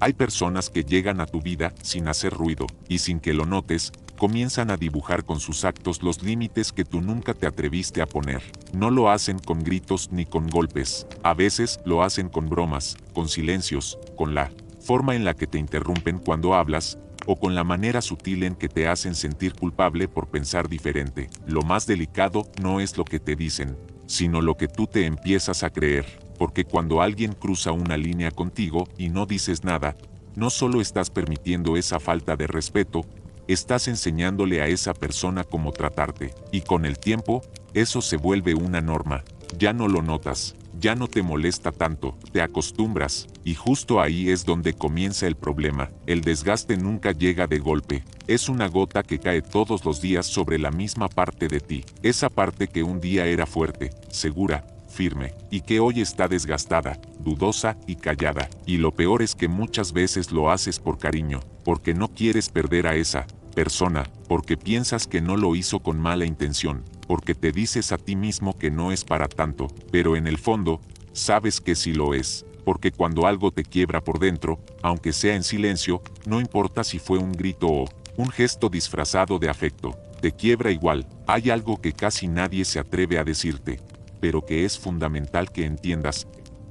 Hay personas que llegan a tu vida sin hacer ruido, y sin que lo notes, comienzan a dibujar con sus actos los límites que tú nunca te atreviste a poner. No lo hacen con gritos ni con golpes. A veces lo hacen con bromas, con silencios, con la forma en la que te interrumpen cuando hablas, o con la manera sutil en que te hacen sentir culpable por pensar diferente. Lo más delicado no es lo que te dicen, sino lo que tú te empiezas a creer, porque cuando alguien cruza una línea contigo y no dices nada, no solo estás permitiendo esa falta de respeto, estás enseñándole a esa persona cómo tratarte, y con el tiempo, eso se vuelve una norma. Ya no lo notas, ya no te molesta tanto, te acostumbras, y justo ahí es donde comienza el problema. El desgaste nunca llega de golpe, es una gota que cae todos los días sobre la misma parte de ti, esa parte que un día era fuerte, segura, firme, y que hoy está desgastada, dudosa y callada. Y lo peor es que muchas veces lo haces por cariño, porque no quieres perder a esa persona, porque piensas que no lo hizo con mala intención, porque te dices a ti mismo que no es para tanto, pero en el fondo, sabes que sí lo es, porque cuando algo te quiebra por dentro, aunque sea en silencio, no importa si fue un grito o un gesto disfrazado de afecto, te quiebra igual. Hay algo que casi nadie se atreve a decirte, pero que es fundamental que entiendas.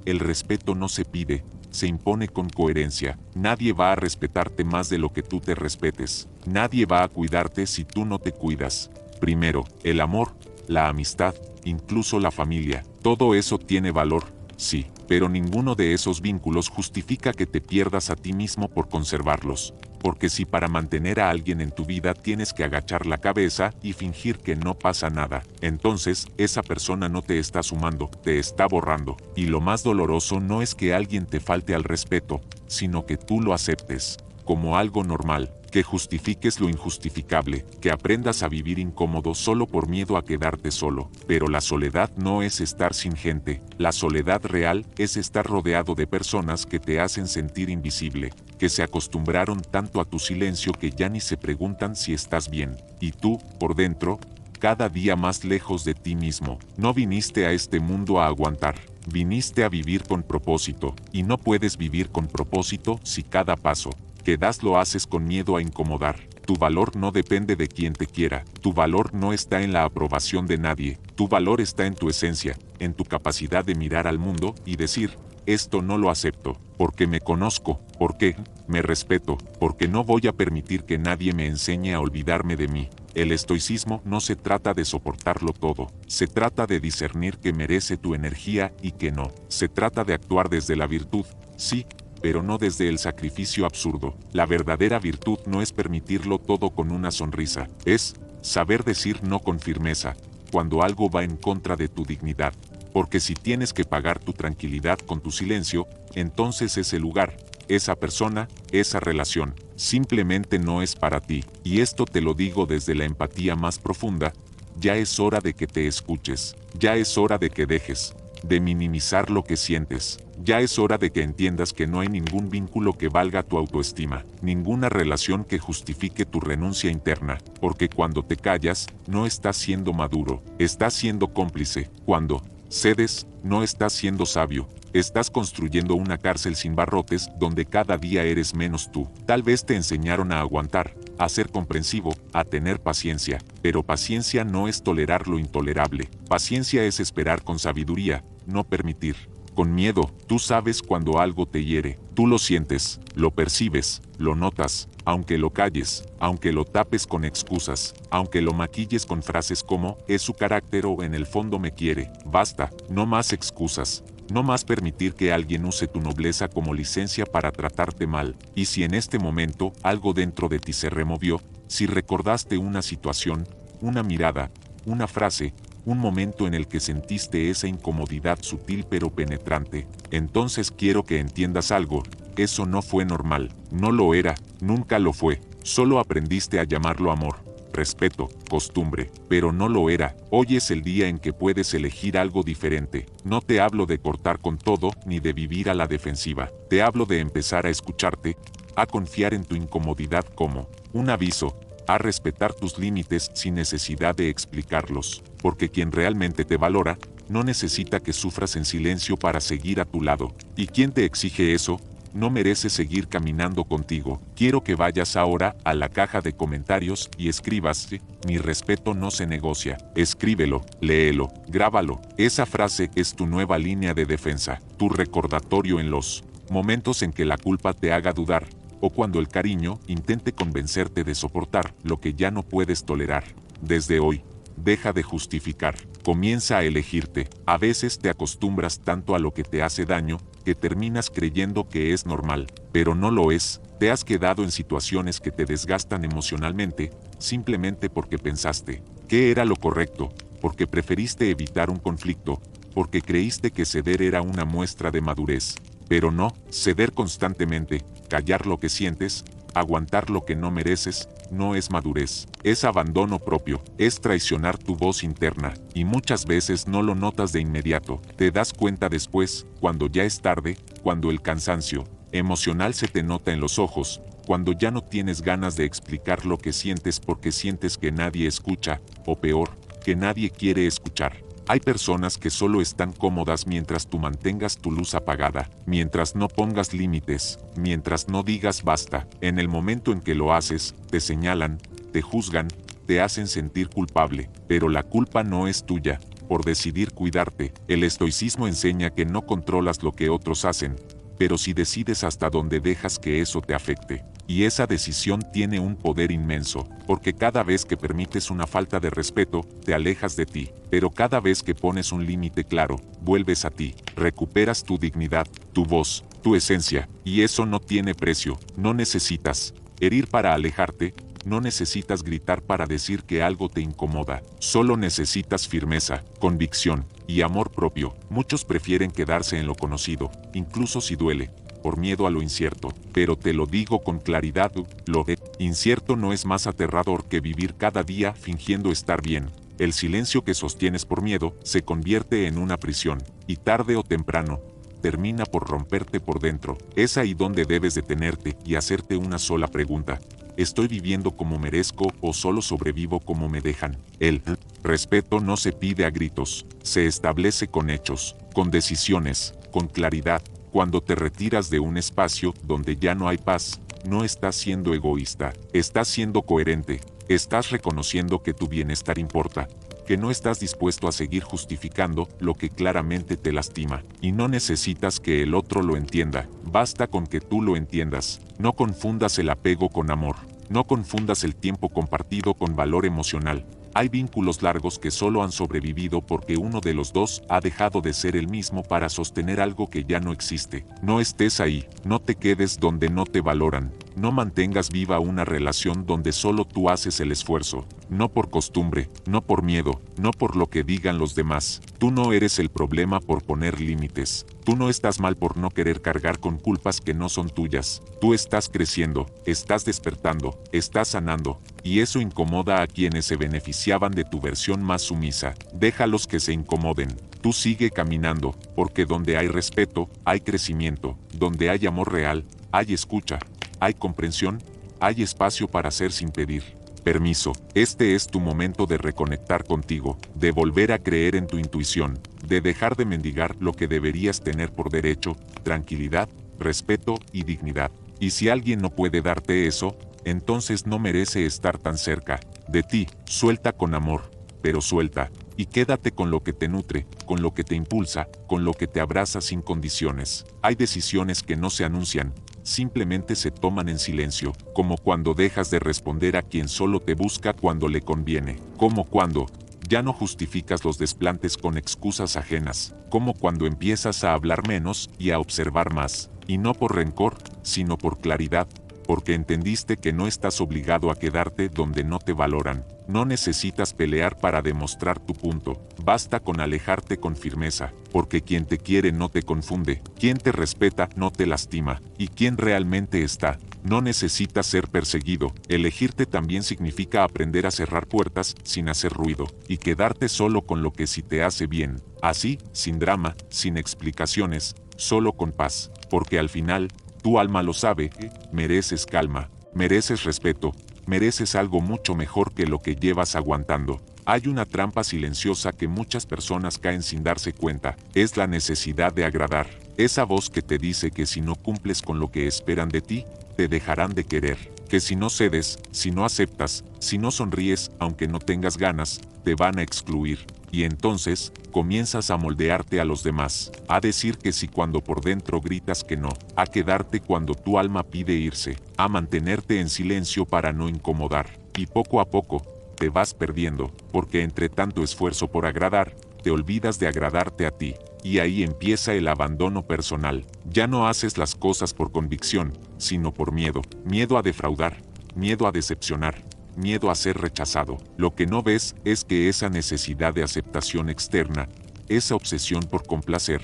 El respeto no se pide, se impone con coherencia. Nadie va a respetarte más de lo que tú te respetes. Nadie va a cuidarte si tú no te cuidas. Primero, el amor, la amistad, incluso la familia. Todo eso tiene valor, sí, pero ninguno de esos vínculos justifica que te pierdas a ti mismo por conservarlos. Porque si para mantener a alguien en tu vida tienes que agachar la cabeza y fingir que no pasa nada, entonces esa persona no te está sumando, te está borrando. Y lo más doloroso no es que alguien te falte al respeto, sino que tú lo aceptes como algo normal, que justifiques lo injustificable, que aprendas a vivir incómodo solo por miedo a quedarte solo. Pero la soledad no es estar sin gente, la soledad real es estar rodeado de personas que te hacen sentir invisible, que se acostumbraron tanto a tu silencio que ya ni se preguntan si estás bien, y tú, por dentro, cada día más lejos de ti mismo. No viniste a este mundo a aguantar, viniste a vivir con propósito, y no puedes vivir con propósito si cada paso que das lo haces con miedo a incomodar. Tu valor no depende de quien te quiera, tu valor no está en la aprobación de nadie, tu valor está en tu esencia, en tu capacidad de mirar al mundo y decir, esto no lo acepto, porque me conozco, porque me respeto, porque no voy a permitir que nadie me enseñe a olvidarme de mí. El estoicismo no se trata de soportarlo todo, se trata de discernir que merece tu energía y que no. Se trata de actuar desde la virtud, sí, pero no desde el sacrificio absurdo. La verdadera virtud no es permitirlo todo con una sonrisa, es saber decir no con firmeza, cuando algo va en contra de tu dignidad. Porque si tienes que pagar tu tranquilidad con tu silencio, entonces ese lugar, esa persona, esa relación, simplemente no es para ti. Y esto te lo digo desde la empatía más profunda, ya es hora de que te escuches, ya es hora de que dejes de minimizar lo que sientes. Ya es hora de que entiendas que no hay ningún vínculo que valga tu autoestima, ninguna relación que justifique tu renuncia interna, porque cuando te callas, no estás siendo maduro, estás siendo cómplice. Cuando cedes, no estás siendo sabio, estás construyendo una cárcel sin barrotes donde cada día eres menos tú. Tal vez te enseñaron a aguantar, a ser comprensivo, a tener paciencia, pero paciencia no es tolerar lo intolerable, paciencia es esperar con sabiduría, no permitir. Con miedo, tú sabes cuando algo te hiere, tú lo sientes, lo percibes, lo notas, aunque lo calles, aunque lo tapes con excusas, aunque lo maquilles con frases como, es su carácter o en el fondo me quiere. Basta, no más excusas. No más permitir que alguien use tu nobleza como licencia para tratarte mal. Y si en este momento algo dentro de ti se removió, si recordaste una situación, una mirada, una frase, un momento en el que sentiste esa incomodidad sutil pero penetrante, entonces quiero que entiendas algo, eso no fue normal, no lo era, nunca lo fue, solo aprendiste a llamarlo amor, respeto, costumbre, pero no lo era. Hoy es el día en que puedes elegir algo diferente. No te hablo de cortar con todo, ni de vivir a la defensiva. Te hablo de empezar a escucharte, a confiar en tu incomodidad como un aviso, a respetar tus límites sin necesidad de explicarlos, porque quien realmente te valora, no necesita que sufras en silencio para seguir a tu lado. ¿Y quién te exige eso? no mereces seguir caminando contigo. Quiero que vayas ahora a la caja de comentarios y escribas, mi respeto no se negocia. Escríbelo, léelo, grábalo. Esa frase es tu nueva línea de defensa, tu recordatorio en los momentos en que la culpa te haga dudar, o cuando el cariño intente convencerte de soportar lo que ya no puedes tolerar. Desde hoy, deja de justificar, comienza a elegirte. A veces te acostumbras tanto a lo que te hace daño, que terminas creyendo que es normal, pero no lo es. Te has quedado en situaciones que te desgastan emocionalmente, simplemente porque pensaste que era lo correcto, porque preferiste evitar un conflicto, porque creíste que ceder era una muestra de madurez. Pero no, ceder constantemente, callar lo que sientes, aguantar lo que no mereces, no es madurez, es abandono propio, es traicionar tu voz interna, y muchas veces no lo notas de inmediato, te das cuenta después, cuando ya es tarde, cuando el cansancio emocional se te nota en los ojos, cuando ya no tienes ganas de explicar lo que sientes porque sientes que nadie escucha, o peor, que nadie quiere escuchar. Hay personas que solo están cómodas mientras tú mantengas tu luz apagada, mientras no pongas límites, mientras no digas basta. En el momento en que lo haces, te señalan, te juzgan, te hacen sentir culpable, pero la culpa no es tuya. Por decidir cuidarte, el estoicismo enseña que no controlas lo que otros hacen, pero sí decides hasta dónde dejas que eso te afecte. Y esa decisión tiene un poder inmenso, porque cada vez que permites una falta de respeto, te alejas de ti, pero cada vez que pones un límite claro, vuelves a ti, recuperas tu dignidad, tu voz, tu esencia, y eso no tiene precio. No necesitas herir para alejarte, no necesitas gritar para decir que algo te incomoda, solo necesitas firmeza, convicción y amor propio. Muchos prefieren quedarse en lo conocido, incluso si duele, por miedo a lo incierto, pero te lo digo con claridad, lo incierto no es más aterrador que vivir cada día fingiendo estar bien. El silencio que sostienes por miedo se convierte en una prisión, y tarde o temprano, termina por romperte por dentro. Es ahí donde debes detenerte y hacerte una sola pregunta. ¿Estoy viviendo como merezco o solo sobrevivo como me dejan? El respeto no se pide a gritos, se establece con hechos, con decisiones, con claridad. Cuando te retiras de un espacio donde ya no hay paz, no estás siendo egoísta, estás siendo coherente, estás reconociendo que tu bienestar importa, que no estás dispuesto a seguir justificando lo que claramente te lastima, y no necesitas que el otro lo entienda, basta con que tú lo entiendas. No confundas el apego con amor, no confundas el tiempo compartido con valor emocional. Hay vínculos largos que solo han sobrevivido porque uno de los dos ha dejado de ser el mismo para sostener algo que ya no existe. No estés ahí, no te quedes donde no te valoran, no mantengas viva una relación donde solo tú haces el esfuerzo, no por costumbre, no por miedo, no por lo que digan los demás. Tú no eres el problema por poner límites. Tú no estás mal por no querer cargar con culpas que no son tuyas. Tú estás creciendo, estás despertando, estás sanando, y eso incomoda a quienes se beneficiaban de tu versión más sumisa. Déjalos que se incomoden. Tú sigue caminando, porque donde hay respeto, hay crecimiento. Donde hay amor real, hay escucha, hay comprensión, hay espacio para ser sin pedir permiso. Este es tu momento de reconectar contigo, de volver a creer en tu intuición, de dejar de mendigar lo que deberías tener por derecho: tranquilidad, respeto y dignidad. Y si alguien no puede darte eso, entonces no merece estar tan cerca de ti. Suelta con amor, pero suelta, y quédate con lo que te nutre, con lo que te impulsa, con lo que te abraza sin condiciones. Hay decisiones que no se anuncian, simplemente se toman en silencio, como cuando dejas de responder a quien solo te busca cuando le conviene, como cuando ya no justificas los desplantes con excusas ajenas, como cuando empiezas a hablar menos y a observar más, y no por rencor, sino por claridad, porque entendiste que no estás obligado a quedarte donde no te valoran. No necesitas pelear para demostrar tu punto, basta con alejarte con firmeza, porque quien te quiere no te confunde, quien te respeta no te lastima, y quien realmente está, no necesita ser perseguido. Elegirte también significa aprender a cerrar puertas sin hacer ruido, y quedarte solo con lo que sí te hace bien, así, sin drama, sin explicaciones, solo con paz, porque al final, tu alma lo sabe, mereces calma, mereces respeto, mereces algo mucho mejor que lo que llevas aguantando. Hay una trampa silenciosa que muchas personas caen sin darse cuenta, es la necesidad de agradar. esa voz que te dice que si no cumples con lo que esperan de ti, te dejarán de querer, que si no cedes, si no aceptas, si no sonríes, aunque no tengas ganas, te van a excluir. Y entonces, comienzas a moldearte a los demás, a decir que sí cuando por dentro gritas que no, a quedarte cuando tu alma pide irse, a mantenerte en silencio para no incomodar. Y poco a poco, te vas perdiendo, porque entre tanto esfuerzo por agradar, te olvidas de agradarte a ti. Y ahí empieza el abandono personal. Ya no haces las cosas por convicción, sino por miedo. Miedo a defraudar, miedo a decepcionar, miedo a ser rechazado. Lo que no ves es que esa necesidad de aceptación externa, esa obsesión por complacer,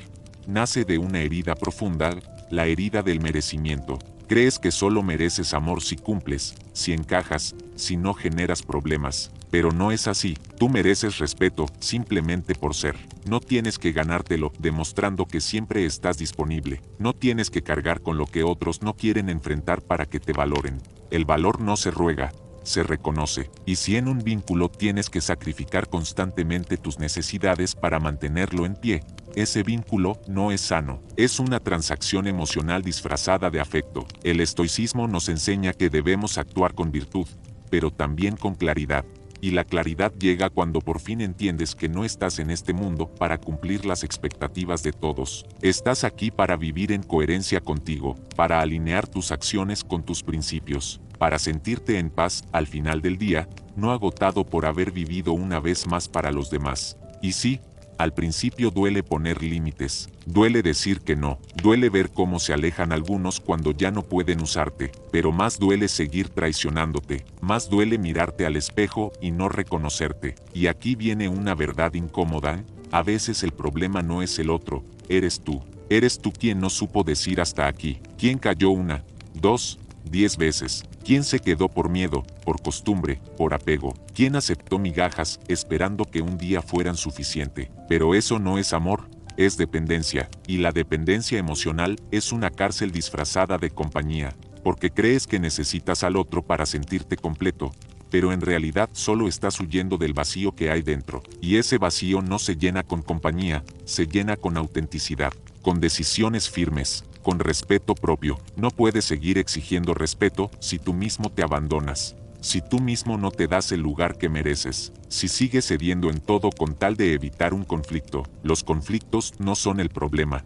nace de una herida profunda, la herida del merecimiento. Crees que solo mereces amor si cumples, si encajas, si no generas problemas. Pero no es así, tú mereces respeto simplemente por ser. No tienes que ganártelo demostrando que siempre estás disponible. No tienes que cargar con lo que otros no quieren enfrentar para que te valoren. El valor no se ruega, se reconoce. Y si en un vínculo tienes que sacrificar constantemente tus necesidades para mantenerlo en pie, ese vínculo no es sano. Es una transacción emocional disfrazada de afecto. El estoicismo nos enseña que debemos actuar con virtud, pero también con claridad. Y la claridad llega cuando por fin entiendes que no estás en este mundo para cumplir las expectativas de todos. Estás aquí para vivir en coherencia contigo, para alinear tus acciones con tus principios, para sentirte en paz al final del día, no agotado por haber vivido una vez más para los demás. Y sí, al principio duele poner límites, duele decir que no, duele ver cómo se alejan algunos cuando ya no pueden usarte, pero más duele seguir traicionándote, más duele mirarte al espejo y no reconocerte. Y aquí viene una verdad incómoda, a veces el problema no es el otro, eres tú. Eres tú quien no supo decir hasta aquí, quien cayó 1, 2, 10 veces. ¿Quién se quedó por miedo, por costumbre, por apego? ¿Quién aceptó migajas esperando que un día fueran suficiente? Pero eso no es amor, es dependencia. Y la dependencia emocional es una cárcel disfrazada de compañía, porque crees que necesitas al otro para sentirte completo, pero en realidad solo estás huyendo del vacío que hay dentro. Y ese vacío no se llena con compañía, se llena con autenticidad, con decisiones firmes, con respeto propio. No puedes seguir exigiendo respeto si tú mismo te abandonas, si tú mismo no te das el lugar que mereces, si sigues cediendo en todo con tal de evitar un conflicto. Los conflictos no son el problema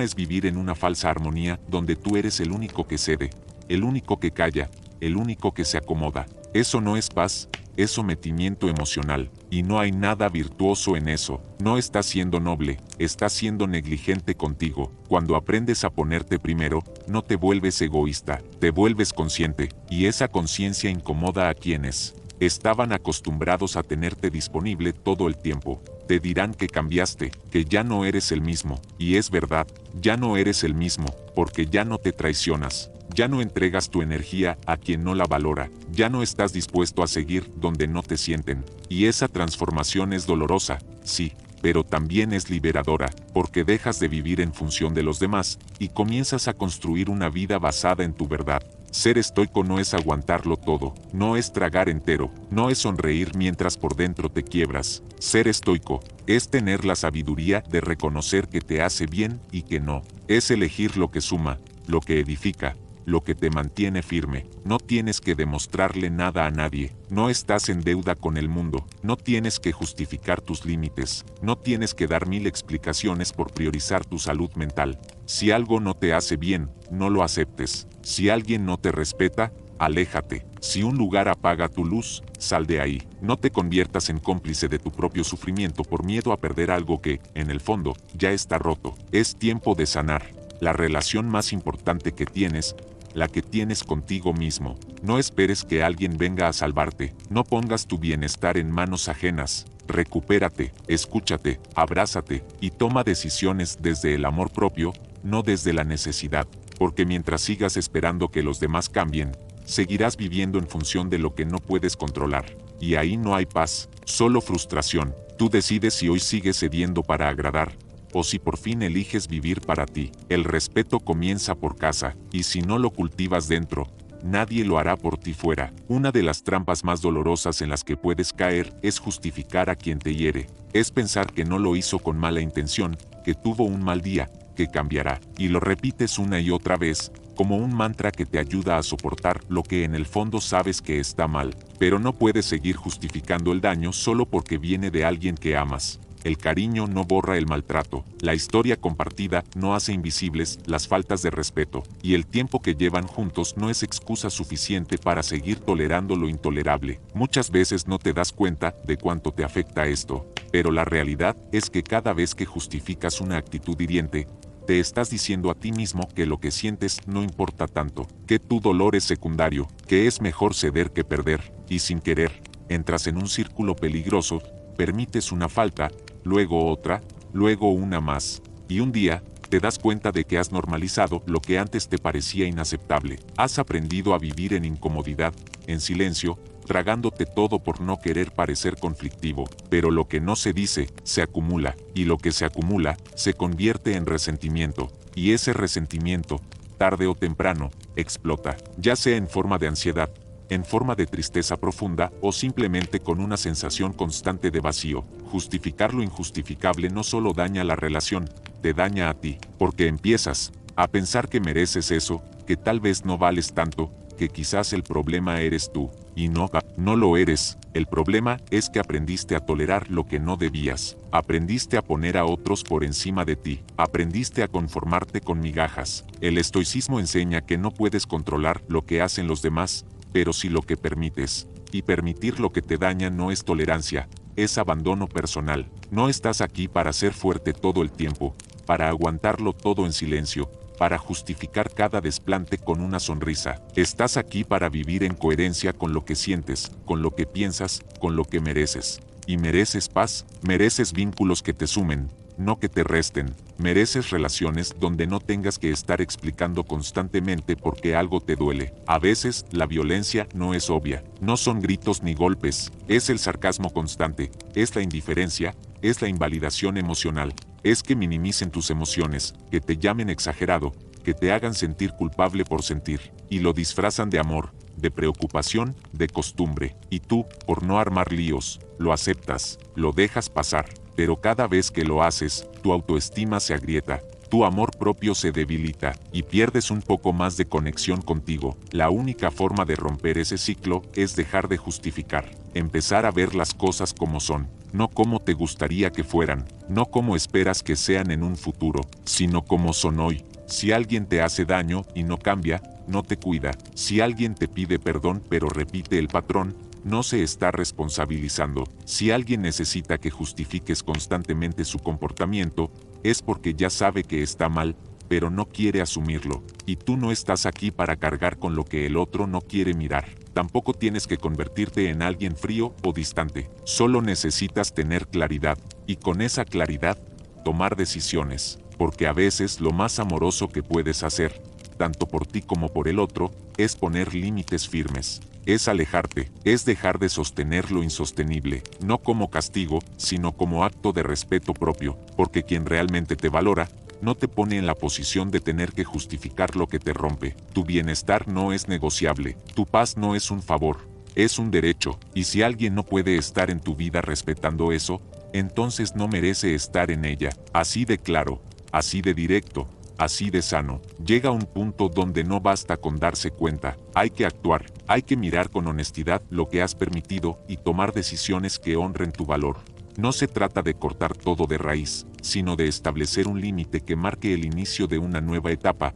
es vivir en una falsa armonía donde tú eres el único que cede, el único que calla, el único que se acomoda. Eso no es paz, es sometimiento emocional, y no hay nada virtuoso en eso. No estás siendo noble, estás siendo negligente contigo. Cuando aprendes a ponerte primero, no te vuelves egoísta, te vuelves consciente, y esa conciencia incomoda a quienes estaban acostumbrados a tenerte disponible todo el tiempo. Te dirán que cambiaste, que ya no eres el mismo, y es verdad, ya no eres el mismo, porque ya no te traicionas. Ya no entregas tu energía a quien no la valora, ya no estás dispuesto a seguir donde no te sienten. Y esa transformación es dolorosa, sí, pero también es liberadora, porque dejas de vivir en función de los demás, y comienzas a construir una vida basada en tu verdad. Ser estoico no es aguantarlo todo, no es tragar entero, no es sonreír mientras por dentro te quiebras. Ser estoico es tener la sabiduría de reconocer que te hace bien y que no. Es elegir lo que suma, lo que edifica, lo que te mantiene firme. No tienes que demostrarle nada a nadie, no estás en deuda con el mundo, no tienes que justificar tus límites, no tienes que dar 1000 explicaciones por priorizar tu salud mental. Si algo no te hace bien, no lo aceptes. Si alguien no te respeta, aléjate. Si un lugar apaga tu luz, sal de ahí. No te conviertas en cómplice de tu propio sufrimiento por miedo a perder algo que, en el fondo, ya está roto. Es tiempo de sanar. La relación más importante que tienes, la que tienes contigo mismo. No esperes que alguien venga a salvarte, no pongas tu bienestar en manos ajenas. Recupérate, escúchate, abrázate, y toma decisiones desde el amor propio, no desde la necesidad, porque mientras sigas esperando que los demás cambien, seguirás viviendo en función de lo que no puedes controlar. Y ahí no hay paz, solo frustración. Tú decides si hoy sigues cediendo para agradar, o si por fin eliges vivir para ti. El respeto comienza por casa, y si no lo cultivas dentro, nadie lo hará por ti fuera. Una de las trampas más dolorosas en las que puedes caer es justificar a quien te hiere. Es pensar que no lo hizo con mala intención, que tuvo un mal día, que cambiará, y lo repites una y otra vez, como un mantra que te ayuda a soportar lo que en el fondo sabes que está mal, pero no puedes seguir justificando el daño solo porque viene de alguien que amas. El cariño no borra el maltrato, la historia compartida no hace invisibles las faltas de respeto, y el tiempo que llevan juntos no es excusa suficiente para seguir tolerando lo intolerable. Muchas veces no te das cuenta de cuánto te afecta esto, pero la realidad es que cada vez que justificas una actitud hiriente, te estás diciendo a ti mismo que lo que sientes no importa tanto, que tu dolor es secundario, que es mejor ceder que perder, y sin querer, entras en un círculo peligroso, permites una falta, luego otra, luego una más, y un día, te das cuenta de que has normalizado lo que antes te parecía inaceptable. Has aprendido a vivir en incomodidad, en silencio, tragándote todo por no querer parecer conflictivo, pero lo que no se dice, se acumula, y lo que se acumula, se convierte en resentimiento, y ese resentimiento, tarde o temprano, explota, ya sea en forma de ansiedad, en forma de tristeza profunda o simplemente con una sensación constante de vacío. Justificar lo injustificable no solo daña la relación, te daña a ti, porque empiezas a pensar que mereces eso, que tal vez no vales tanto, que quizás el problema eres tú, y no lo eres. El problema es que aprendiste a tolerar lo que no debías, aprendiste a poner a otros por encima de ti, aprendiste a conformarte con migajas. El estoicismo enseña que no puedes controlar lo que hacen los demás, pero sí lo que permites, y permitir lo que te daña no es tolerancia, es abandono personal. No estás aquí para ser fuerte todo el tiempo, para aguantarlo todo en silencio, para justificar cada desplante con una sonrisa. Estás aquí para vivir en coherencia con lo que sientes, con lo que piensas, con lo que mereces. Y mereces paz, mereces vínculos que te sumen, no que te resten. Mereces relaciones donde no tengas que estar explicando constantemente por qué algo te duele. A veces, la violencia no es obvia. No son gritos ni golpes. Es el sarcasmo constante. Es la indiferencia. Es la invalidación emocional. Es que minimicen tus emociones, que te llamen exagerado, que te hagan sentir culpable por sentir. Y lo disfrazan de amor, de preocupación, de costumbre. Y tú, por no armar líos, lo aceptas, lo dejas pasar. Pero cada vez que lo haces, tu autoestima se agrieta, tu amor propio se debilita, y pierdes un poco más de conexión contigo. La única forma de romper ese ciclo es dejar de justificar, empezar a ver las cosas como son, no como te gustaría que fueran, no como esperas que sean en un futuro, sino como son hoy. Si alguien te hace daño y no cambia, no te cuida. Si alguien te pide perdón pero repite el patrón, no se está responsabilizando. Si alguien necesita que justifiques constantemente su comportamiento, es porque ya sabe que está mal, pero no quiere asumirlo. Y tú no estás aquí para cargar con lo que el otro no quiere mirar. Tampoco tienes que convertirte en alguien frío o distante. Solo necesitas tener claridad, y con esa claridad, tomar decisiones. Porque a veces lo más amoroso que puedes hacer, tanto por ti como por el otro, es poner límites firmes. Es alejarte, es dejar de sostener lo insostenible, no como castigo, sino como acto de respeto propio, porque quien realmente te valora, no te pone en la posición de tener que justificar lo que te rompe. Tu bienestar no es negociable, tu paz no es un favor, es un derecho, y si alguien no puede estar en tu vida respetando eso, entonces no merece estar en ella. Así de claro, así de directo, así de sano. Llega un punto donde no basta con darse cuenta, hay que actuar, hay que mirar con honestidad lo que has permitido y tomar decisiones que honren tu valor. No se trata de cortar todo de raíz, sino de establecer un límite que marque el inicio de una nueva etapa,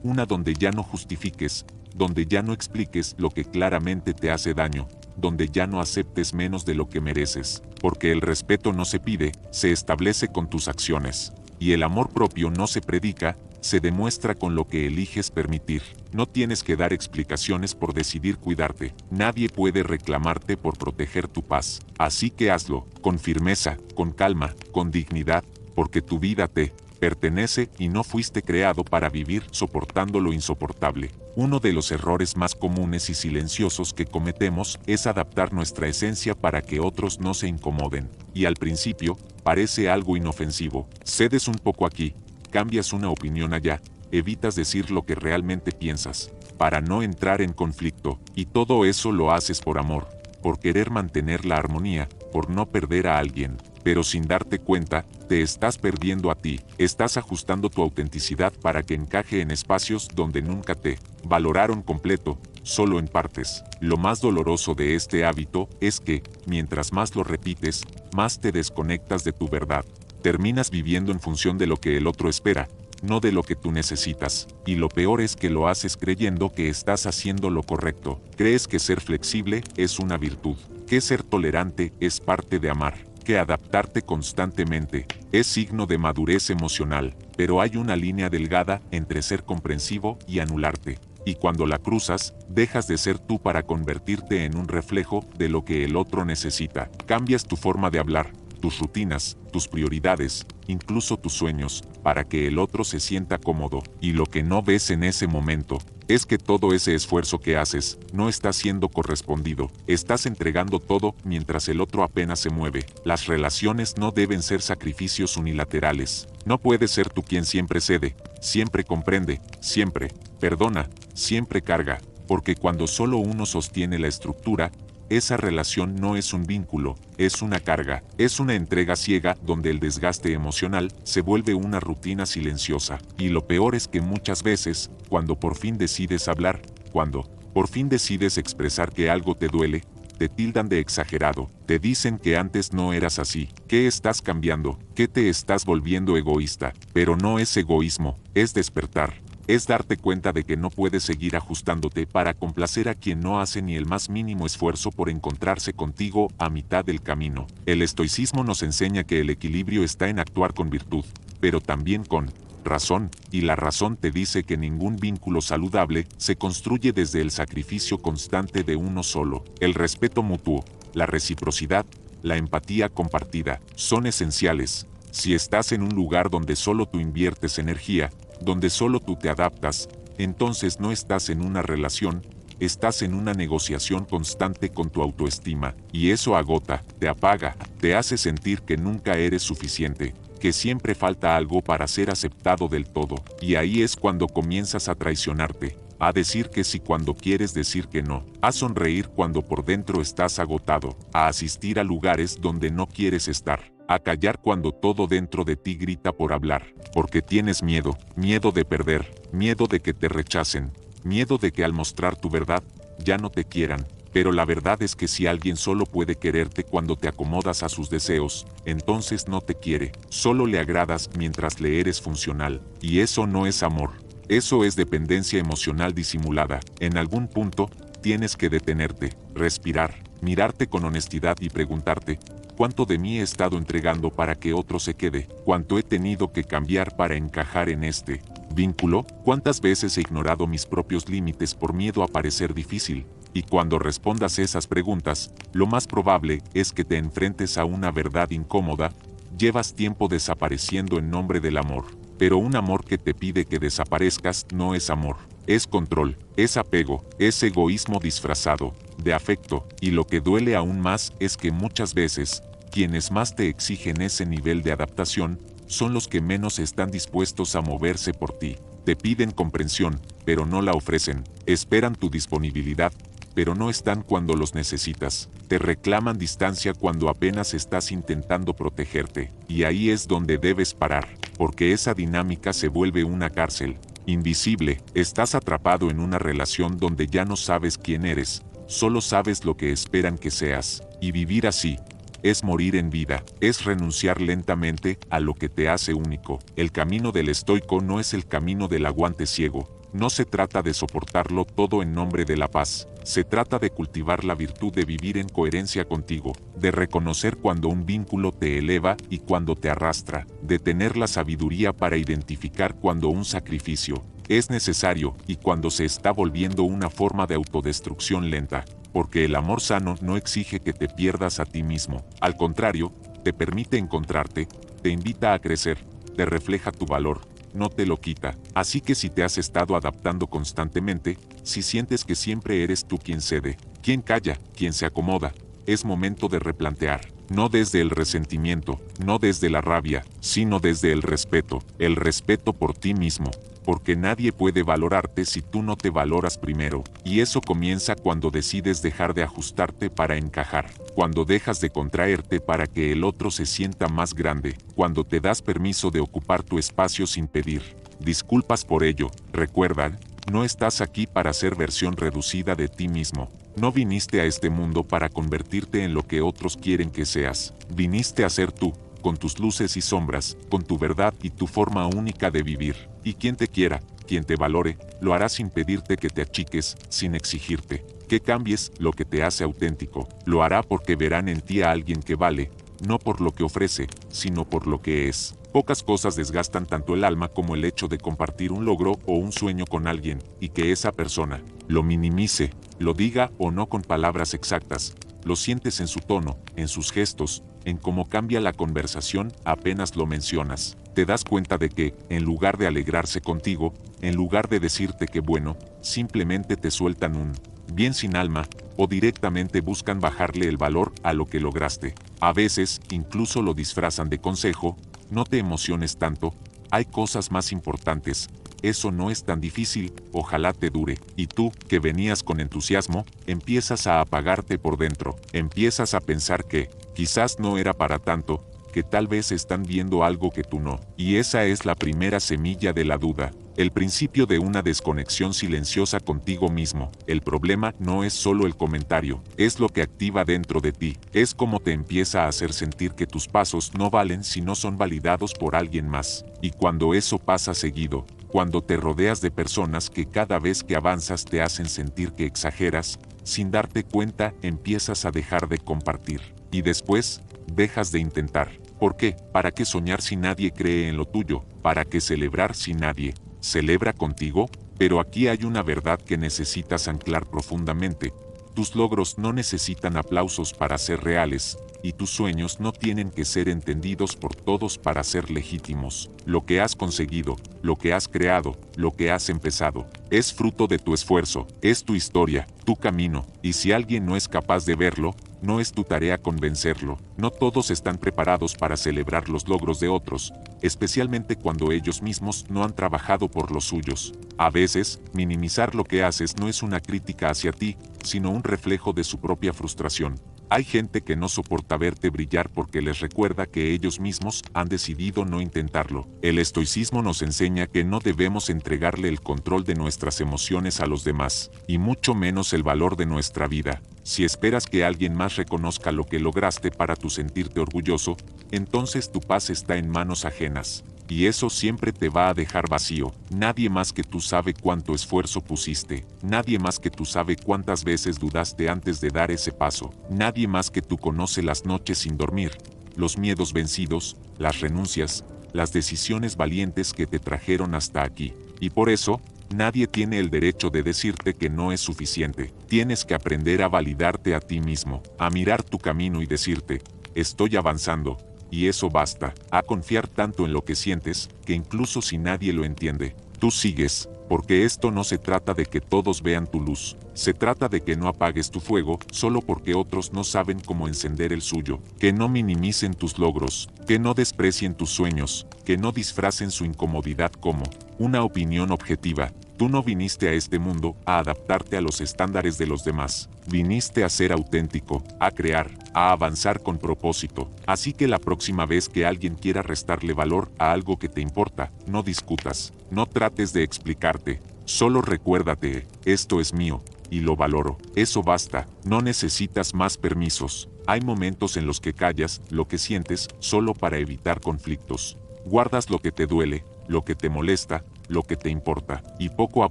una donde ya no justifiques, donde ya no expliques lo que claramente te hace daño, donde ya no aceptes menos de lo que mereces, porque el respeto no se pide, se establece con tus acciones. Y el amor propio no se predica, se demuestra con lo que eliges permitir. No tienes que dar explicaciones por decidir cuidarte. Nadie puede reclamarte por proteger tu paz. Así que hazlo, con firmeza, con calma, con dignidad, porque tu vida te pertenece y no fuiste creado para vivir soportando lo insoportable. Uno de los errores más comunes y silenciosos que cometemos es adaptar nuestra esencia para que otros no se incomoden. Y al principio, parece algo inofensivo. Cedes un poco aquí, cambias una opinión allá, evitas decir lo que realmente piensas, para no entrar en conflicto, y todo eso lo haces por amor, por querer mantener la armonía, por no perder a alguien. pero sin darte cuenta, te estás perdiendo a ti, estás ajustando tu autenticidad para que encaje en espacios donde nunca te valoraron completo, solo en partes. Lo más doloroso de este hábito es que, mientras más lo repites, más te desconectas de tu verdad. Terminas viviendo en función de lo que el otro espera, no de lo que tú necesitas, y lo peor es que lo haces creyendo que estás haciendo lo correcto. Crees que ser flexible es una virtud, que ser tolerante es parte de amar, que adaptarte constantemente es signo de madurez emocional, pero hay una línea delgada entre ser comprensivo y anularte. Y cuando la cruzas, dejas de ser tú para convertirte en un reflejo de lo que el otro necesita. Cambias tu forma de hablar, tus rutinas, tus prioridades, incluso tus sueños, para que el otro se sienta cómodo. Y lo que no ves en ese momento es que todo ese esfuerzo que haces no está siendo correspondido. Estás entregando todo mientras el otro apenas se mueve. Las relaciones no deben ser sacrificios unilaterales. No puedes ser tú quien siempre cede, siempre comprende, siempre perdona, siempre carga, porque cuando solo uno sostiene la estructura, esa relación no es un vínculo, es una carga, es una entrega ciega donde el desgaste emocional se vuelve una rutina silenciosa. Y lo peor es que muchas veces, cuando por fin decides hablar, cuando por fin decides expresar que algo te duele, te tildan de exagerado, te dicen que antes no eras así, que estás cambiando, que te estás volviendo egoísta, pero no es egoísmo, es despertar. Es darte cuenta de que no puedes seguir ajustándote para complacer a quien no hace ni el más mínimo esfuerzo por encontrarse contigo a mitad del camino. El estoicismo nos enseña que el equilibrio está en actuar con virtud, pero también con razón, y la razón te dice que ningún vínculo saludable se construye desde el sacrificio constante de uno solo. El respeto mutuo, la reciprocidad, la empatía compartida, son esenciales. Si estás en un lugar donde solo tú inviertes energía, donde solo tú te adaptas, entonces no estás en una relación, estás en una negociación constante con tu autoestima, y eso agota, te apaga, te hace sentir que nunca eres suficiente, que siempre falta algo para ser aceptado del todo, y ahí es cuando comienzas a traicionarte, a decir que sí cuando quieres decir que no, a sonreír cuando por dentro estás agotado, a asistir a lugares donde no quieres estar, a callar cuando todo dentro de ti grita por hablar, porque tienes miedo, miedo de perder, miedo de que te rechacen, miedo de que al mostrar tu verdad, ya no te quieran. Pero la verdad es que si alguien solo puede quererte cuando te acomodas a sus deseos, entonces no te quiere, solo le agradas mientras le eres funcional, y eso no es amor. Eso es dependencia emocional disimulada. En algún punto, tienes que detenerte, respirar, mirarte con honestidad y preguntarte, ¿cuánto de mí he estado entregando para que otro se quede? ¿Cuánto he tenido que cambiar para encajar en este vínculo? ¿Cuántas veces he ignorado mis propios límites por miedo a parecer difícil? Y cuando respondas esas preguntas, lo más probable es que te enfrentes a una verdad incómoda. Llevas tiempo desapareciendo en nombre del amor. Pero un amor que te pide que desaparezcas no es amor, es control, es apego, es egoísmo disfrazado de afecto, y lo que duele aún más es que muchas veces, quienes más te exigen ese nivel de adaptación, son los que menos están dispuestos a moverse por ti. Te piden comprensión, pero no la ofrecen, esperan tu disponibilidad, pero no están cuando los necesitas. Te reclaman distancia cuando apenas estás intentando protegerte, y ahí es donde debes parar, porque esa dinámica se vuelve una cárcel invisible. Estás atrapado en una relación donde ya no sabes quién eres, solo sabes lo que esperan que seas, y vivir así es morir en vida, es renunciar lentamente a lo que te hace único. El camino del estoico no es el camino del aguante ciego. No se trata de soportarlo todo en nombre de la paz, se trata de cultivar la virtud de vivir en coherencia contigo, de reconocer cuando un vínculo te eleva y cuando te arrastra, de tener la sabiduría para identificar cuando un sacrificio es necesario y cuando se está volviendo una forma de autodestrucción lenta, porque el amor sano no exige que te pierdas a ti mismo, al contrario, te permite encontrarte, te invita a crecer, te refleja tu valor, no te lo quita. Así que si te has estado adaptando constantemente, si sientes que siempre eres tú quien cede, quien calla, quien se acomoda, es momento de replantear, no desde el resentimiento, no desde la rabia, sino desde el respeto por ti mismo. porque nadie puede valorarte si tú no te valoras primero, y eso comienza cuando decides dejar de ajustarte para encajar, cuando dejas de contraerte para que el otro se sienta más grande, cuando te das permiso de ocupar tu espacio sin pedir disculpas por ello. Recuerda, no estás aquí para ser versión reducida de ti mismo. No viniste a este mundo para convertirte en lo que otros quieren que seas. Viniste a ser tú, con tus luces y sombras, con tu verdad y tu forma única de vivir. Y quien te quiera, quien te valore, lo hará sin pedirte que te achiques, sin exigirte que cambies lo que te hace auténtico. Lo hará porque verán en ti a alguien que vale, no por lo que ofrece, sino por lo que es. Pocas cosas desgastan tanto el alma como el hecho de compartir un logro o un sueño con alguien, y que esa persona lo minimice, lo diga o no con palabras exactas. Lo sientes en su tono, en sus gestos, en cómo cambia la conversación apenas lo mencionas. Te das cuenta de que, en lugar de alegrarse contigo, en lugar de decirte que bueno, simplemente te sueltan un bien sin alma, o directamente buscan bajarle el valor a lo que lograste. A veces, incluso lo disfrazan de consejo: no te emociones tanto, hay cosas más importantes, eso no es tan difícil, ojalá te dure. Y tú, que venías con entusiasmo, empiezas a apagarte por dentro, empiezas a pensar que, quizás no era para tanto, que tal vez están viendo algo que tú no. Y esa es la primera semilla de la duda, el principio de una desconexión silenciosa contigo mismo. El problema no es solo el comentario, es lo que activa dentro de ti, es como te empieza a hacer sentir que tus pasos no valen si no son validados por alguien más. Y cuando eso pasa seguido, cuando te rodeas de personas que cada vez que avanzas te hacen sentir que exageras, sin darte cuenta empiezas a dejar de compartir. Y después, dejas de intentar. ¿Por qué? ¿Para qué soñar si nadie cree en lo tuyo? ¿Para qué celebrar si nadie celebra contigo? Pero aquí hay una verdad que necesitas anclar profundamente. Tus logros no necesitan aplausos para ser reales, y tus sueños no tienen que ser entendidos por todos para ser legítimos. Lo que has conseguido, lo que has creado, lo que has empezado, es fruto de tu esfuerzo, es tu historia, tu camino, y si alguien no es capaz de verlo, no es tu tarea convencerlo. No todos están preparados para celebrar los logros de otros, especialmente cuando ellos mismos no han trabajado por los suyos. A veces, minimizar lo que haces no es una crítica hacia ti, sino un reflejo de su propia frustración. Hay gente que no soporta verte brillar porque les recuerda que ellos mismos han decidido no intentarlo. El estoicismo nos enseña que no debemos entregarle el control de nuestras emociones a los demás, y mucho menos el valor de nuestra vida. Si esperas que alguien más reconozca lo que lograste para tú sentirte orgulloso, entonces tu paz está en manos ajenas. Y eso siempre te va a dejar vacío. Nadie más que tú sabe cuánto esfuerzo pusiste. Nadie más que tú sabe cuántas veces dudaste antes de dar ese paso. Nadie más que tú conoce las noches sin dormir, los miedos vencidos, las renuncias, las decisiones valientes que te trajeron hasta aquí. Y por eso, nadie tiene el derecho de decirte que no es suficiente. Tienes que aprender a validarte a ti mismo, a mirar tu camino y decirte: estoy avanzando. Y eso basta, a confiar tanto en lo que sientes, que incluso si nadie lo entiende, tú sigues, porque esto no se trata de que todos vean tu luz, se trata de que no apagues tu fuego solo porque otros no saben cómo encender el suyo, que no minimicen tus logros, que no desprecien tus sueños, que no disfracen su incomodidad como una opinión objetiva. Tú no viniste a este mundo a adaptarte a los estándares de los demás. Viniste a ser auténtico, a crear, a avanzar con propósito. Así que la próxima vez que alguien quiera restarle valor a algo que te importa, no discutas, no trates de explicarte. Solo recuérdate: esto es mío, y lo valoro. Eso basta, no necesitas más permisos. Hay momentos en los que callas lo que sientes solo para evitar conflictos. Guardas lo que te duele, lo que te molesta, lo que te importa, y poco a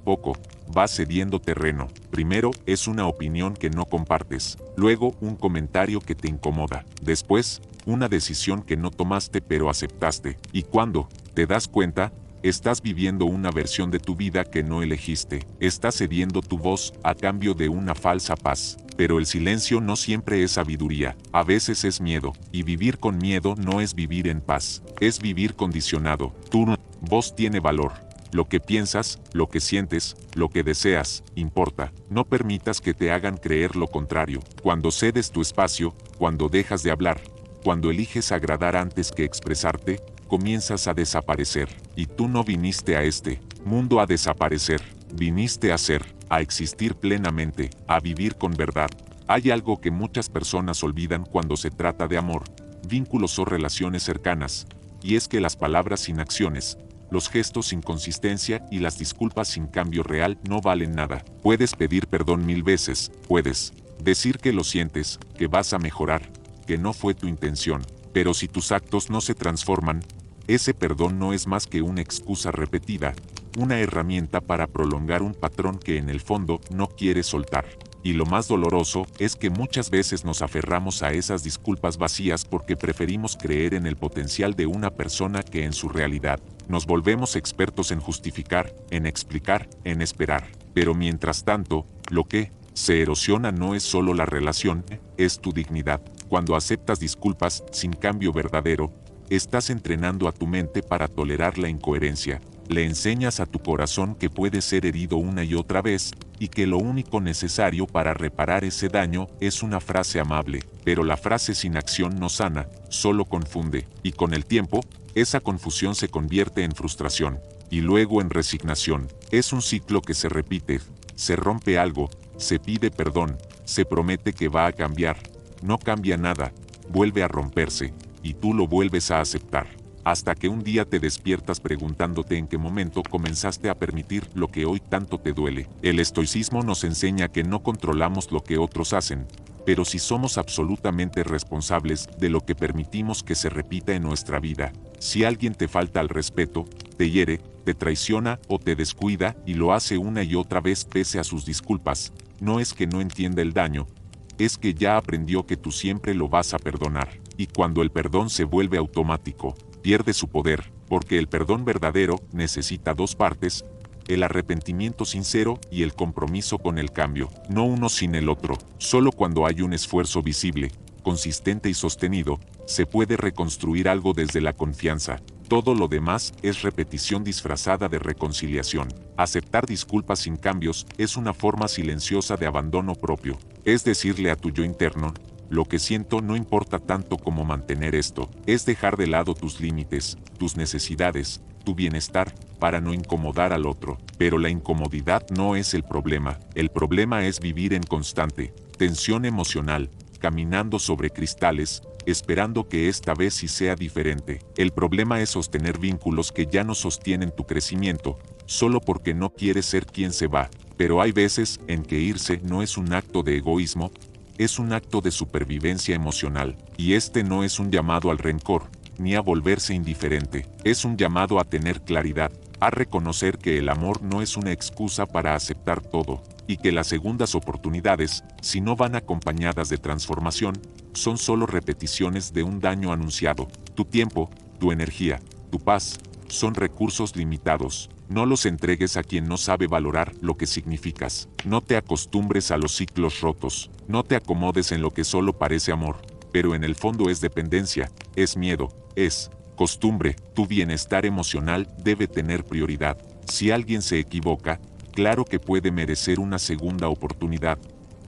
poco, vas cediendo terreno. Primero es una opinión que no compartes, luego un comentario que te incomoda, después, una decisión que no tomaste pero aceptaste, y cuando te das cuenta, estás viviendo una versión de tu vida que no elegiste, estás cediendo tu voz a cambio de una falsa paz. Pero el silencio no siempre es sabiduría, a veces es miedo, y vivir con miedo no es vivir en paz, es vivir condicionado. Tu voz tiene valor. Lo que piensas, lo que sientes, lo que deseas, importa. No permitas que te hagan creer lo contrario. Cuando cedes tu espacio, cuando dejas de hablar, cuando eliges agradar antes que expresarte, comienzas a desaparecer. Y tú no viniste a este mundo a desaparecer. Viniste a ser, a existir plenamente, a vivir con verdad. Hay algo que muchas personas olvidan cuando se trata de amor, vínculos o relaciones cercanas, y es que las palabras sin acciones, los gestos sin consistencia y las disculpas sin cambio real no valen nada. Puedes pedir perdón 1000 veces, puedes decir que lo sientes, que vas a mejorar, que no fue tu intención, pero si tus actos no se transforman, ese perdón no es más que una excusa repetida, una herramienta para prolongar un patrón que en el fondo no quieres soltar. Y lo más doloroso es que muchas veces nos aferramos a esas disculpas vacías porque preferimos creer en el potencial de una persona que en su realidad. Nos volvemos expertos en justificar, en explicar, en esperar. Pero mientras tanto, lo que se erosiona no es solo la relación, es tu dignidad. Cuando aceptas disculpas sin cambio verdadero, estás entrenando a tu mente para tolerar la incoherencia. Le enseñas a tu corazón que puede ser herido una y otra vez, y que lo único necesario para reparar ese daño es una frase amable. Pero la frase sin acción no sana, solo confunde, y con el tiempo, esa confusión se convierte en frustración, y luego en resignación. Es un ciclo que se repite, se rompe algo, se pide perdón, se promete que va a cambiar, no cambia nada, vuelve a romperse, y tú lo vuelves a aceptar. Hasta que un día te despiertas preguntándote en qué momento comenzaste a permitir lo que hoy tanto te duele. El estoicismo nos enseña que no controlamos lo que otros hacen, pero sí somos absolutamente responsables de lo que permitimos que se repita en nuestra vida. Si alguien te falta al respeto, te hiere, te traiciona o te descuida y lo hace una y otra vez pese a sus disculpas, no es que no entienda el daño, es que ya aprendió que tú siempre lo vas a perdonar. Y cuando el perdón se vuelve automático, pierde su poder, porque el perdón verdadero necesita dos partes, el arrepentimiento sincero y el compromiso con el cambio, no uno sin el otro. Solo cuando hay un esfuerzo visible, consistente y sostenido, se puede reconstruir algo desde la confianza. Todo lo demás es repetición disfrazada de reconciliación. Aceptar disculpas sin cambios es una forma silenciosa de abandono propio. Es decirle a tu yo interno, lo que siento no importa tanto como mantener esto, es dejar de lado tus límites, tus necesidades, tu bienestar, para no incomodar al otro. Pero la incomodidad no es el problema es vivir en constante tensión emocional, caminando sobre cristales, esperando que esta vez sí sea diferente. El problema es sostener vínculos que ya no sostienen tu crecimiento, solo porque no quieres ser quien se va. Pero hay veces en que irse no es un acto de egoísmo, es un acto de supervivencia emocional, y este no es un llamado al rencor, ni a volverse indiferente, es un llamado a tener claridad, a reconocer que el amor no es una excusa para aceptar todo, y que las segundas oportunidades, si no van acompañadas de transformación, son solo repeticiones de un daño anunciado. Tu tiempo, tu energía, tu paz, son recursos limitados. No los entregues a quien no sabe valorar lo que significas. No te acostumbres a los ciclos rotos. No te acomodes en lo que solo parece amor, pero en el fondo es dependencia, es miedo, es costumbre. Tu bienestar emocional debe tener prioridad. Si alguien se equivoca, claro que puede merecer una segunda oportunidad,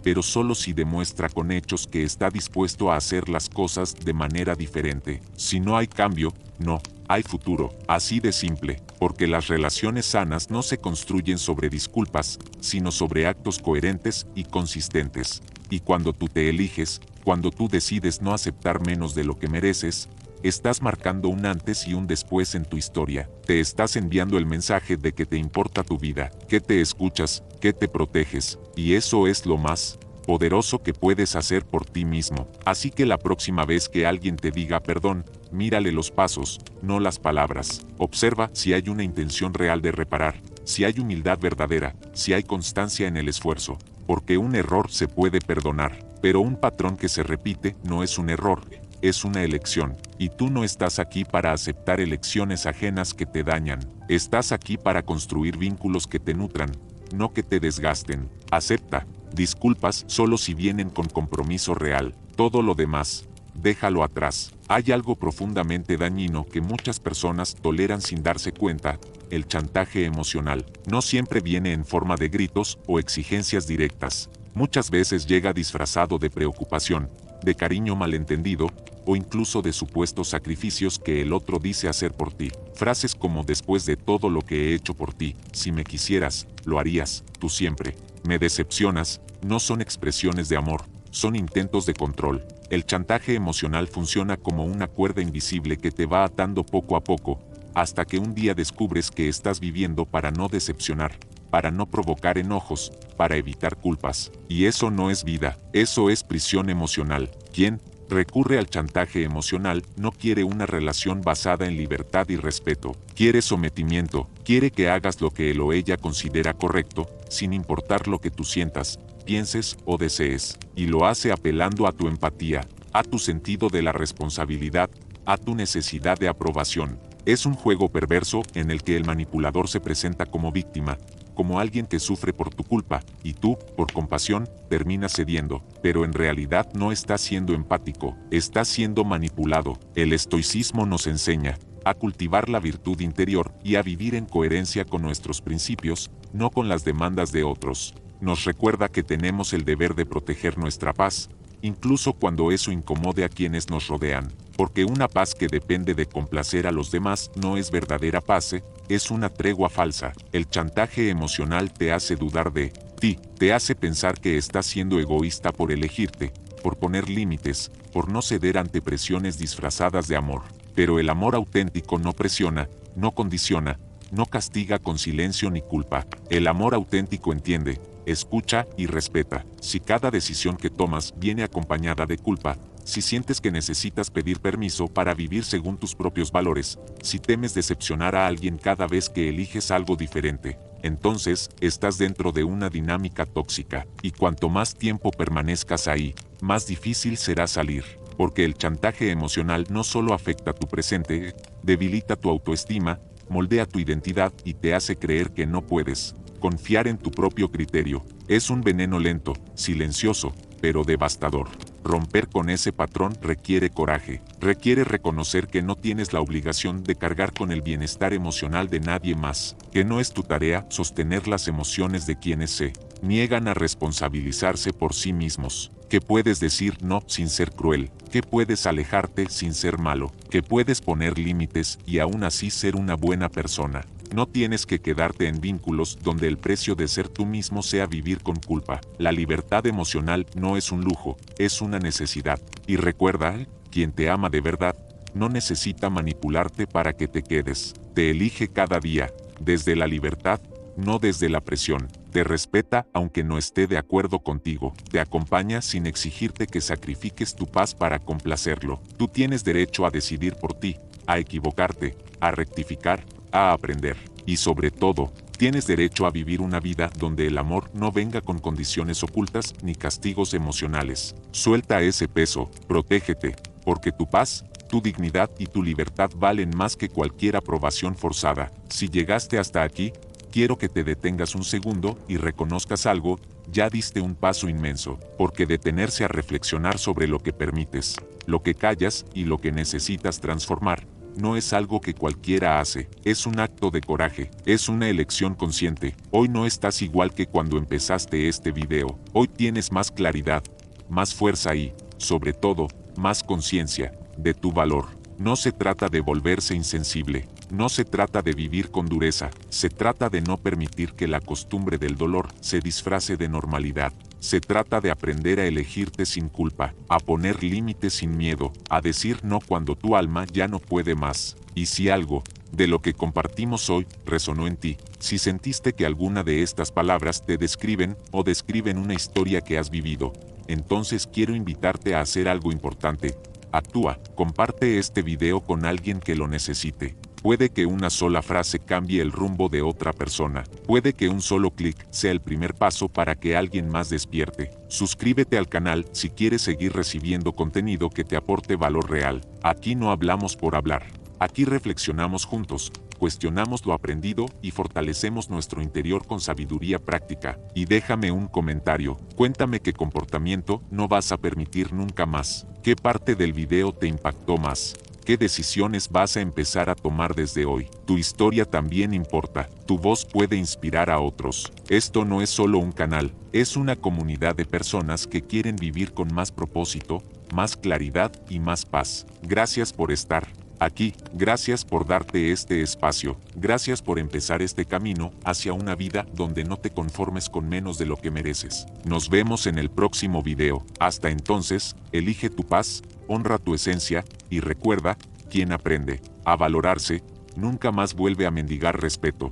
pero solo si demuestra con hechos que está dispuesto a hacer las cosas de manera diferente. Si no hay cambio, no hay futuro, así de simple, porque las relaciones sanas no se construyen sobre disculpas, sino sobre actos coherentes y consistentes. Y cuando tú te eliges, cuando tú decides no aceptar menos de lo que mereces, estás marcando un antes y un después en tu historia. Te estás enviando el mensaje de que te importa tu vida, que te escuchas, que te proteges, y eso es lo más poderoso que puedes hacer por ti mismo. Así que la próxima vez que alguien te diga perdón, mírale los pasos, no las palabras. Observa si hay una intención real de reparar, si hay humildad verdadera, si hay constancia en el esfuerzo. Porque un error se puede perdonar, pero un patrón que se repite no es un error, es una elección. Y tú no estás aquí para aceptar elecciones ajenas que te dañan. Estás aquí para construir vínculos que te nutran, no que te desgasten. Acepta disculpas solo si vienen con compromiso real. Todo lo demás, déjalo atrás. Hay algo profundamente dañino que muchas personas toleran sin darse cuenta: el chantaje emocional. No siempre viene en forma de gritos o exigencias directas. Muchas veces llega disfrazado de preocupación, de cariño malentendido, o incluso de supuestos sacrificios que el otro dice hacer por ti. Frases como después de todo lo que he hecho por ti, si me quisieras, lo harías, tú siempre. Me decepcionas, no son expresiones de amor, son intentos de control. El chantaje emocional funciona como una cuerda invisible que te va atando poco a poco, hasta que un día descubres que estás viviendo para no decepcionar, para no provocar enojos, para evitar culpas. Y eso no es vida, eso es prisión emocional. ¿Quién recurre al chantaje emocional no quiere una relación basada en libertad y respeto? Quiere sometimiento, quiere que hagas lo que él o ella considera correcto, sin importar lo que tú sientas, pienses o desees. Y lo hace apelando a tu empatía, a tu sentido de la responsabilidad, a tu necesidad de aprobación. Es un juego perverso en el que el manipulador se presenta como víctima, como alguien que sufre por tu culpa, y tú, por compasión, terminas cediendo, pero en realidad no estás siendo empático, estás siendo manipulado. El estoicismo nos enseña a cultivar la virtud interior y a vivir en coherencia con nuestros principios, no con las demandas de otros. Nos recuerda que tenemos el deber de proteger nuestra paz, incluso cuando eso incomode a quienes nos rodean, porque una paz que depende de complacer a los demás no es verdadera paz, es una tregua falsa. El chantaje emocional te hace dudar de ti, te hace pensar que estás siendo egoísta por elegirte, por poner límites, por no ceder ante presiones disfrazadas de amor. Pero el amor auténtico no presiona, no condiciona, no castiga con silencio ni culpa. El amor auténtico entiende, escucha y respeta. Si cada decisión que tomas viene acompañada de culpa, si sientes que necesitas pedir permiso para vivir según tus propios valores, si temes decepcionar a alguien cada vez que eliges algo diferente, entonces estás dentro de una dinámica tóxica, y cuanto más tiempo permanezcas ahí, más difícil será salir, porque el chantaje emocional no solo afecta tu presente, debilita tu autoestima, moldea tu identidad y te hace creer que no puedes confiar en tu propio criterio. Es un veneno lento, silencioso, pero devastador. Romper con ese patrón requiere coraje, requiere reconocer que no tienes la obligación de cargar con el bienestar emocional de nadie más, que no es tu tarea sostener las emociones de quienes se niegan a responsabilizarse por sí mismos, que puedes decir no sin ser cruel, que puedes alejarte sin ser malo, que puedes poner límites y aún así ser una buena persona. No tienes que quedarte en vínculos donde el precio de ser tú mismo sea vivir con culpa. La libertad emocional no es un lujo, es una necesidad. Y recuerda, quien te ama de verdad, no necesita manipularte para que te quedes. Te elige cada día, desde la libertad, no desde la presión. Te respeta aunque no esté de acuerdo contigo. Te acompaña sin exigirte que sacrifiques tu paz para complacerlo. Tú tienes derecho a decidir por ti, a equivocarte, a rectificar, a aprender. Y sobre todo, tienes derecho a vivir una vida donde el amor no venga con condiciones ocultas ni castigos emocionales. Suelta ese peso, protégete, porque tu paz, tu dignidad y tu libertad valen más que cualquier aprobación forzada. Si llegaste hasta aquí, quiero que te detengas un segundo y reconozcas algo, ya diste un paso inmenso, porque detenerse a reflexionar sobre lo que permites, lo que callas y lo que necesitas transformar, no es algo que cualquiera hace, es un acto de coraje, es una elección consciente. Hoy no estás igual que cuando empezaste este video, hoy tienes más claridad, más fuerza y, sobre todo, más conciencia de tu valor. No se trata de volverse insensible, no se trata de vivir con dureza, se trata de no permitir que la costumbre del dolor se disfrace de normalidad. Se trata de aprender a elegirte sin culpa, a poner límites sin miedo, a decir no cuando tu alma ya no puede más. Y si algo de lo que compartimos hoy resonó en ti, si sentiste que alguna de estas palabras te describen o describen una historia que has vivido, entonces quiero invitarte a hacer algo importante. Actúa, comparte este video con alguien que lo necesite. Puede que una sola frase cambie el rumbo de otra persona. Puede que un solo clic sea el primer paso para que alguien más despierte. Suscríbete al canal si quieres seguir recibiendo contenido que te aporte valor real. Aquí no hablamos por hablar. Aquí reflexionamos juntos, cuestionamos lo aprendido y fortalecemos nuestro interior con sabiduría práctica. Y déjame un comentario. Cuéntame qué comportamiento no vas a permitir nunca más. ¿Qué parte del video te impactó más? ¿Qué decisiones vas a empezar a tomar desde hoy? Tu historia también importa. Tu voz puede inspirar a otros. Esto no es solo un canal, es una comunidad de personas que quieren vivir con más propósito, más claridad y más paz. Gracias por estar. Aquí, gracias por darte este espacio, gracias por empezar este camino hacia una vida donde no te conformes con menos de lo que mereces. Nos vemos en el próximo video. Hasta entonces, elige tu paz, honra tu esencia, y recuerda, quien aprende a valorarse, nunca más vuelve a mendigar respeto.